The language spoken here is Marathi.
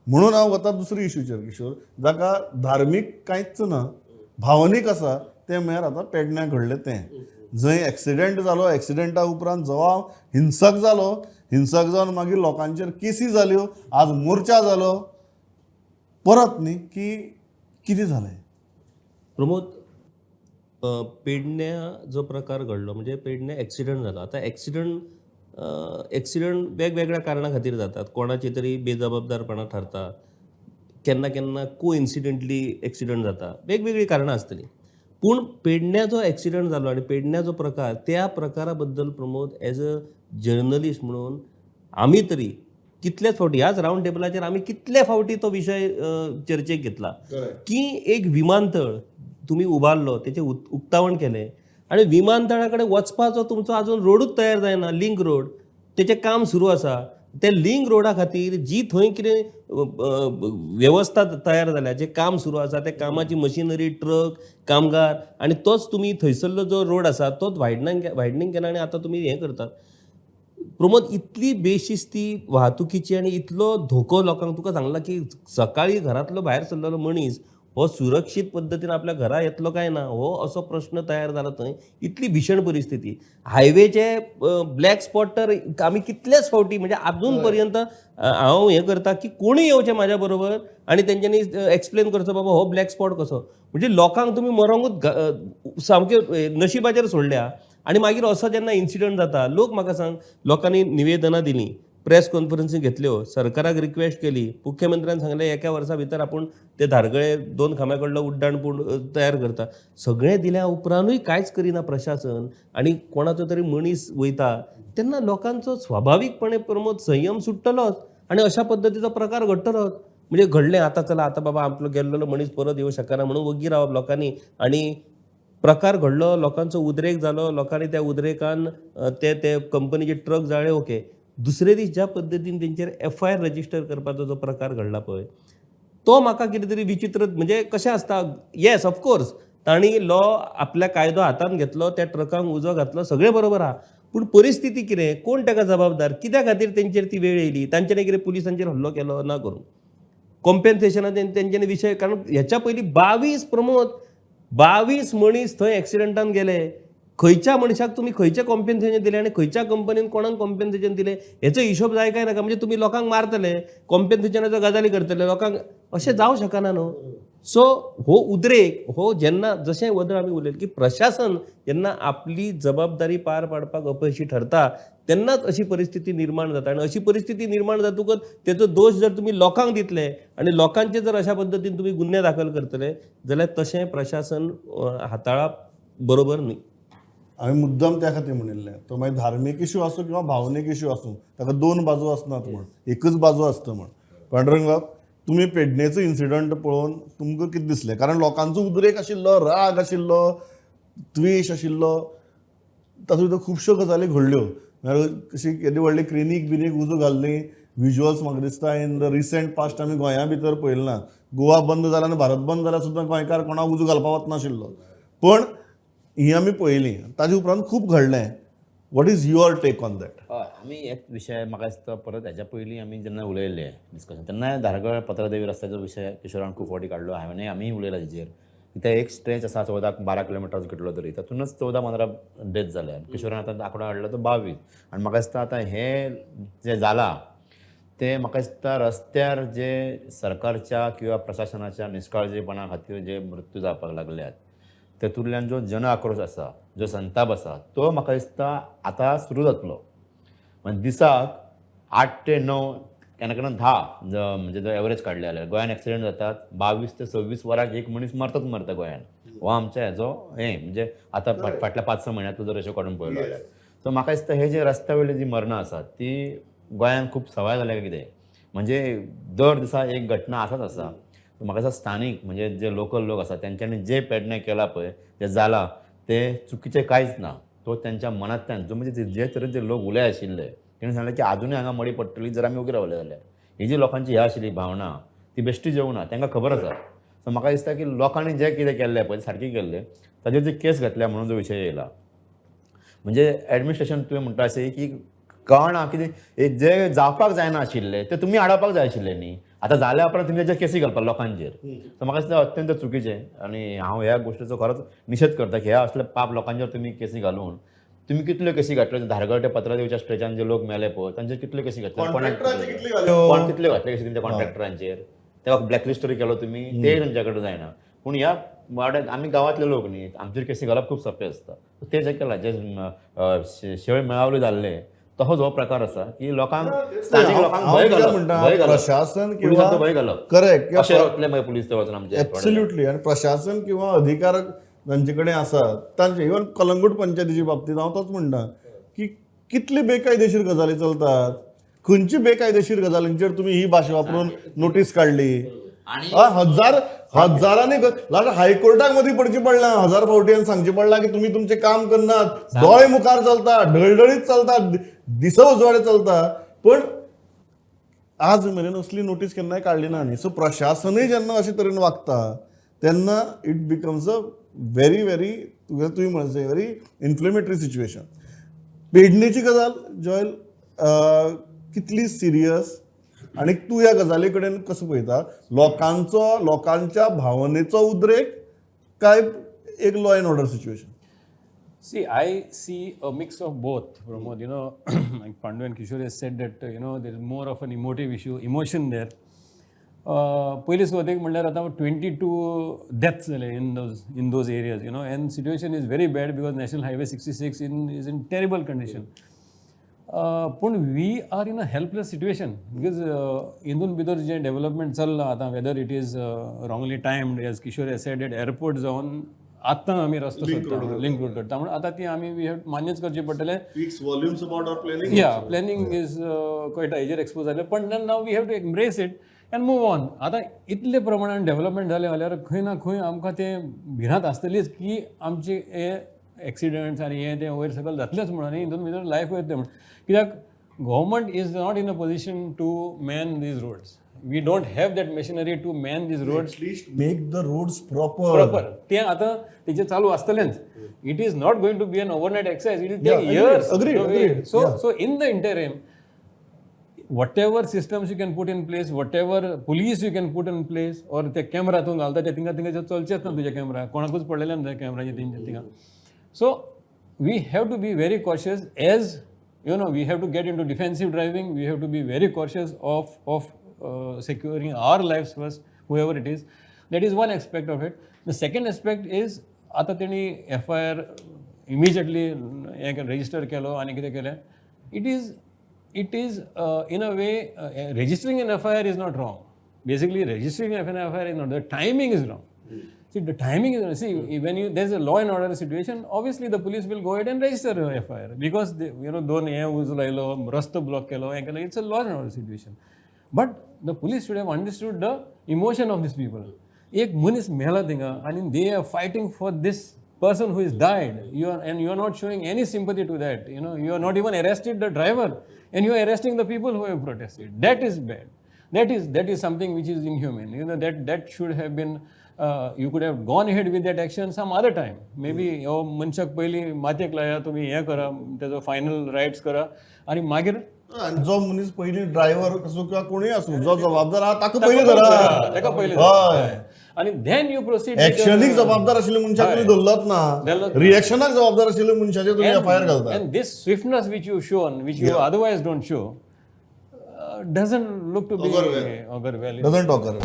म्हणून हांव वता दुसरी इश्यूचेर किशोर, जाका धार्मीक कांयच ना, भावनीक आसा तें म्हळ्यार आतां पेडण्यां घडलें तें. जंय एक्सिडेंट जालो, एक्सिडेंटा उपरांत जो हिंसक जालो, हिंसक जावन मागीर लोकांचेर केसी जाल्यो, आज मोर्चा जालो, परत न्ही की कितें जालें. प्रमोद, पेडण्या जो प्रकार घडलो म्हणजे पेडण्या ॲक्सिडंट झाला. आता ॲक्सिडंट वेगवेगळ्या कारणां खातीर जातात. कोणाची तरी बेजबाबदारपणां ठरता, केन्ना केन्ना कोइन्सिडेंटली ॲक्सिडंट जाता, वेगवेगळी कारणां आसतलीं. पूण पेडण्या जो ॲक्सिडंट जालो आनी पेडण्या जो प्रकार, त्या प्रकारा बद्दल प्रमोद एज अ जर्नलिस्ट म्हणून आमी तरी कितलेच फावटी ह्याच रावंड टेबलाचेर आमी कितले फावटी तो विशय चर्चेक घेतला की एक विमानतळ तुम्ही उबारलो, त्याचे उक्तावण केलें आणि विमानतळा कडेन वचपाचो तुमचो अजून रोडूच तयार जायना, लिंक रोड, तेचें काम सुरू आसा. त्या लिंक रोडा खातीर जी थंय कितें वेवस्था तयार जाल्या, जें काम सुरू आसा, त्या कामाची मशिनरी, ट्रक, कामगार आनी तोच तुमी थंयसरलो जो रोड आसा तोच वायडनींग केला आनी आतां तुमी हें करतात. प्रमोद, इतली बेशिस्ती वाहतुकीची आनी इतलो धोको लोकांक, तुका सांगला की सकाळी घरांतलो भायर सरलेलो मनीस हो सुरक्षीत पद्दतीन आपल्या घरा येतलो काय ना, हो असो प्रश्न तयार जाला थंय. इतली भीषण परिस्थिती. हायवेचे ब्लॅक स्पॉट तर आमी कितलेच फावटी म्हणजे अजून पर्यंत हांव हें करता की कोणूय येवचें म्हाज्या बरोबर आनी तेंच्यांनी एक्सप्लेन करचो, बाबा हो ब्लॅक स्पॉट कसो. म्हणजे लोकांक तुमी मरोंगूच सामके नशिबाचेर सोडल्या. आनी मागीर असो जेन्ना इन्सिडंट जाता, लोक म्हाका सांग, लोकांनी निवेदनां दिलीं, प्रेस कॉन्फरन्सी घेतल्यो, सरकाराक रिक्वेस्ट केली, मुख्यमंत्र्यान सांगलें एका वर्सा भितर आपूण ते धारगळे 2 खांब्या कडलो उड्डाण पूल तयार करता. सगळें दिल्या उपरांतूय कांयच करिना प्रशासन आनी कोणाचो तरी मनीस वयता तेन्ना लोकांचो स्वाभावीकपणे प्रमोद संयम सुट्टलोच आनी अशा पद्दतीचो प्रकार घडटलोच. म्हणजे घडलें, आतां चला, आतां बाबा आपलो गेल्लो मनीस परत येवं शकना म्हणून वग्गी रावप लोकांनी आनी प्रकार घडलो, लोकांचो उद्रेक जालो, लोकांनी त्या उद्रेकान ते कंपनीचे ट्रक जाळे, ओके. दुसरे दीस ज्या पद्दतीन तेंचेर FIR रजिस्टर करपाचो जो प्रकार घडला पळय, तो म्हाका कितें तरी विचित्र, म्हणजे कशें आसता, येस ऑफकोर्स तांणी लॉ आपल्या कायदो हातांत घेतलो, त्या ट्रकांक उजो घातलो, सगळें बरोबर आहा. पूण परिस्थिती कितें, कोण ताका जबाबदार, कित्या खातीर तेंचेर ती वेळ येयली, तांच्यांनी कितें पुलिसांचेर हल्लो केलो ना करूं, कॉम्पेन्सेशनाचे तेंच्यांनी विशय, कारण ह्याच्या पयलीं 22 मनीस थंय एक्सिडेंटान गेले. खंयच्या मनशाक तुमी खंयचें कॉम्पेन्सेशन दिलें आनी खंयच्या कंपनीन कोणाक कॉम्पेन्सेशन दिलें हेचो हिशोब जाय काय नाका. म्हणजे तुमी लोकांक मारतले, कॉम्पेन्सेशनाच्यो गजाली करतले, लोकांक अशें जावं शकना न्हू. सो हो उद्रेक, हो जेन्ना जशें वदळ आमी उलयलें की प्रशासन जेन्ना आपली जबाबदारी पार पाडपाक अपयशी ठरता तेन्नाच अशी परिस्थिती निर्माण जाता. आनी अशी परिस्थिती निर्माण जातकच तेचो दोश जर तुमी लोकांक दितले आनी लोकांचे जर अशा पद्दतीन तुमी गुन्हे दाखल करतले जाल्यार तशें प्रशासन हाताळप बरोबर न्ही. हांवें मुद्दम त्या खातीर म्हणिल्लें, तो मागीर धार्मीक इश्यू आसूं किंवा भावनीक इश्यू आसूं, ताका 2 बाजू आसनात म्हण, एकच बाजू आसता म्हण. पांडुरंग बाब, तुमी पेडणेचो इन्सिडंट पळोवन तुमकां कितें दिसलें? कारण लोकांचो उद्रेक आशिल्लो, राग आशिल्लो, द्वेश आशिल्लो, तातूंत खुबश्यो गजाली घडल्यो. कशी येदी व्हडली क्लिनीक बिनीक उजो घाल्ली, विज्युअल्स म्हाका दिसता इन द रिसंट पास्ट आमी गोंया भितर पळयलें ना. गोवा बंद जाला आनी भारत बंद जाल्यार सुद्दां गोंयकार कोणाक उजो घालपाक वचनाशिल्लो. पण ही आमी पळयली, ताजे उपरांत खूब घडलें. What is your take on that? हय, आमी एक विशय म्हाका दिसता परत हेच्या पयलीं आमी जेन्ना उलयले डिस्कशन, तेन्ना धारगळ पत्रादेवी रस्त्याचो विशय किशोरान खूब फावटी काडलो, हांवें आमी उलयला तेजेर. कित्याक एक स्ट्रेच आसा 14-12 किलोमिटर्स कितलो तरी, तातूनच 14-15 डेथ जाल्या. किशोरान आतां आंकडो हाडलो तो 22. आनी म्हाका दिसता आतां हें जें जालां तें म्हाका दिसता रस्त्यार जे सरकारच्या किंवा प्रशासनाच्या निश्काळजीपणा खातीर जे मृत्यू जावपाक लागल्यात तेतूंतल्यान जो जन आक्रोश आसा, जो संताप आसा, तो म्हाका दिसता आतां सुरू जातलो. म्हणजे दिसाक 8 ते 9 केन्ना केन्ना 10 म्हणजे जो एवरेज काडले जाल्यार गोंयान एक्सिडेंट जातात. 22 ते 26 वरांक एक मनीस मरता गोंयान. हो आमच्या हेजो म्हणजे आतां फाटल्या 5-6 म्हयन्यांतलो जर रेशो काडून पळयलो जाल्यार. सो म्हाका दिसता हे जे रस्त्या वयली जी मरणां आसात ती गोंयान खूब सवाय जाल्या काय कितें. म्हणजे दर दिसा एक घटना आसाच आसा. म्हाका दिसता स्थानीक म्हणजे जे लोकल लोक आसा तेंच्यांनी जे पेडणें केलां पळय, जें जालां तें चुकीचें कांयच ना. तो तेंच्या मनांतल्यान जो म्हणजे जे तरेन ते लोक उलय आशिल्ले तेणें सांगलें की आजुनूय हांगा मडी पडटली जर आमी उगी रावले जाल्यार. ही जी लोकांची ह्या आशिल्ली भावना ती बेश्टी जेवना, तांकां खबर आसा. सो म्हाका दिसता की लोकांनी जें कितें केल्लें पळय सारकें केल्लें, ताजेर जी केस घातल्या म्हणून जो विशय येयला. म्हणजे एडमिनिस्ट्रेशन तुवें म्हणटा अशें की कळना कितें जे जावपाक जायना आशिल्लें तें तुमी आडावपाक जाय आशिल्लें न्ही. आता जाल्या उपरांत तुमी तेजेर केसी घालपाक लोकांचेर तर म्हाका दिसता अत्यंत चुकीचें आनी हांव ह्या गोश्टीचो खरोच निशेध करता की ह्या असले पाप लोकांचेर तुमी केसी घालून तुमी कितल्यो केसी घातल्यो धारगळ ते पत्रादेवीच्या स्टेजान जे लोक मेले पळय तांचेर कितल्यो केसी घातल्यो कोण कितल्यो घातल्यो केसी तुमच्या कॉन्ट्रॅक्टरांचेर तेव्हा ब्लॅकलिस्टरी केलो तुमी ते तुमच्या कडेन जायना पूण ह्या वाड्यात आमी गांवांतले लोक न्ही आमचेर केसी घालप खूब सोंपें आसता ते जे केला जे शेळ मेळावले जाल्ले तसोच हो प्रकार आसा की लोकांक स्थानीक लोकांक भंय घालप प्रशासन पुलिसांचो भंय घालप करेक्ट अशें वतले मागीर पुलीस ते वचून आमचे एब्सोल्युटली आणि प्रशासन किंवा अधिकार तांचे कडेन आसात तांचे इवन कलंगूट पंचायतीच्या बाबतींत हांव तोच म्हणटा की कितली बेकायदेशीर गजाली चलतात खंयची बेकायदेशीर गजालींचेर तुमी ही भाशा वापरून नोटीस काडली हजारांनी हायकोर्टाक मदीं पडची पडलां हजार फावटी सांगचे पडलां की तुमी तुमचें काम करनात दोळे मुखार चलता ढळढळीत चलता दिस उजवाडे चलता पण आज मेरेन असली नोटीस केन्नाय काडली ना न्ही सो प्रशासनूय जेन्ना अशे तरेन वागता तेन्ना it becomes a very very तुमी म्हणचे व्हेरी इन्फ्लेमेटरी सिच्युएशन पेडणेची गजाल जॉयल कितली सिरियस आणि तू ह्या गजाली कडेन कसो पळयता लोकांच्या भावनेचो उद्रेक काय एक law and order situation See, I see a mix of both, Pramod. Like Pandu and Kishore has said that, there is more of an emotive issue, emotion there. पयली सुवातेक म्हणल्यार आतां 22 deaths जाले in those areas, and situation is very bad because National Highway 66 is in terrible condition. पूण we are in a helpless situation because इंदून भितर जें डेव्हलपमेंट चल्लां आतां whether it is wrongly timed as Kishore as said at airport जावन आतां आमी रस्तो सोदता लिंक रोड करता म्हणून आतां ती आमी वी हॅव मान्यच करचें पडटलें या प्लॅनिंग इज कळटा हेजेर एक्सपोज जालें पण now we have to embrace it and move on आतां इतले प्रमाणान डेव्हलपमेंट जालें जाल्यार खंय ना खंय आमकां तें भिरांत आसतलीच की आमचे हे एक्सिडंट्स आनी हें तें वयर सकयल जातलेंच म्हणून आनी हितून भितर लायफ वयतलें म्हणून कित्याक government is not in a position to man these roads we don't have that machinery to man these roads make the roads proper तें आतां तेजें चालू आसतलेंच it is not going to be an overnight exercise it will take years so in the interim whatever systems you can put in place, whatever police you can put in place, or ते कॅमेरा तूं घालता ते थिंगा चलचेच ना तुजे कॅमेरा कोणाकूच पडलेले ना कॅमेराचे थिंगा so we have to be very cautious as we have to get into defensive driving, we have to be very cautious of securing our lives first, whoever it is. That is one aspect of it. The second aspect is आता तेणी FIR immediately register केलो आनी कितें केलें it is in a way registering an FIR is not wrong. Basically registering an FIR is not, the timing is wrong. See, the timing is, when there's a law and order situation, obviously the police will go ahead and register a FIR because they, दोन हे उजलायलो रस्तो ब्लॉक केलो हें केलो, it's a law and order situation. But the police should have understood the emotion of these people. एक मनीस मेला थिंगा and they are fighting for this person who has died. You are not showing any sympathy to that. You are not even arrested the driver, and you are arresting the people who have protested. That is bad. That is something which is inhumane. That should have been. You could have gone ahead with that action some other time. Maybe मनशाक पयली मातयेक लाया तुमी हें करा तेजो फायनल रायट्स करा आनी मागीर जो मनीस पयली ड्रायव्हर असो किंवा कोणूय असो जो जबाबदार आहा ताका पयली धरा ताका पयली हय आनी देन यू प्रोसीड एक्शनीक जबाबदार आशिल्ले मनशाक तुमी धरलोच ना रिएक्शनाक जबाबदार आशिल्ले मनशाचेर तुमी FIR घालता and this swiftness which you shown which you otherwise don't show doesn't look to be augur well. Doesn't occur.